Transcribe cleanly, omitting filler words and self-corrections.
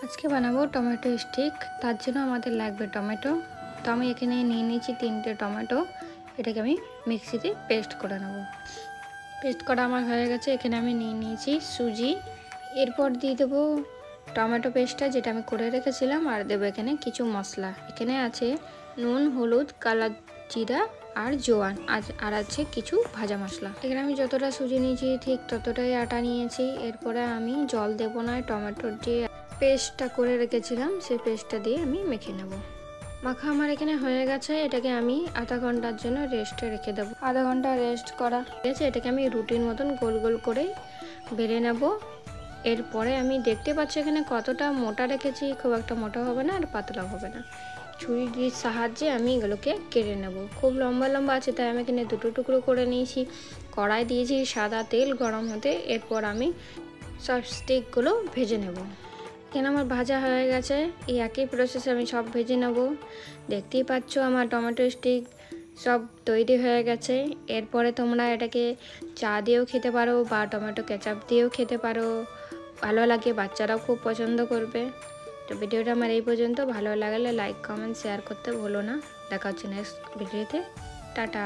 আজকে বানাবো tomato stick. তার জন্য আমাদের লাগবে টমেটো। তো আমি এখানে নিয়ে নিয়েছি 3টে টমেটো। এটাকে আমি মিক্সিতে পেস্ট করে নেব। পেস্ট করা আমার হয়ে গেছে। এখানে আমি নিয়ে নিয়েছি সুজি। এরপর দিয়ে দেবো টমেটো পেস্টটা যেটা আমি করে রেখেছিলাম, আর দেবো এখানে কিছু মশলা। এখানে আছে নুন, হলুদ, কালো জিরা আর জোয়ান, আর আছে কিছু ভাজা মশলা। এখানে আমি যতটা সুজি নিয়েছি ঠিক ততটাই আটা নিয়েছি। এরপরে আমি জল দেবো না, টমেটোর যে পেস্টটা করে রেখেছিলাম সেই পেস্টটা দিয়ে আমি মেখে নেব। মাখা আমার এখানে হয়ে গেছে। এটাকে আমি আধা ঘন্টার জন্য রেস্টে রেখে দেবো। আধা ঘন্টা রেস্ট করা হয়ে গেছে। এটাকে আমি রুটির মতন গোল গোল করে বেলে নেব। এরপরে আমি দেখতে পাচ্ছি এখানে কতটা মোটা রেখেছি। খুব একটা মোটা হবে না আর পাতলা হবে না। ছুরির সাহায্যে আমি এগুলোকে কেটে নেব। খুব লম্বা লম্বা আছে তাই আমি এখানে দুটো টুকরো করে নিয়েছি। কড়াই দিয়েছি সাদা তেল গরম হতে। এরপর আমি সব স্টিকগুলো ভেজে নেব। এখানে আমার ভাজা হয়ে গেছে। এই একই প্রসেসে আমি সব ভেজে নেব। দেখতেই পাচ্ছ আমার টমেটো স্টিক সব তৈরি হয়ে গেছে। এরপরে তোমরা এটাকে চা দিয়েও খেতে পারো বা টমেটো কেচাপ দিয়েও খেতে পারো। ভালো লাগে, বাচ্চারাও খুব পছন্দ করবে। তো ভিডিওটা আমার এই পর্যন্ত। ভালো লাগলে লাইক, কমেন্ট, শেয়ার করতে ভুলো না। দেখা হচ্ছে নেক্সট ভিডিওতে। টাটা।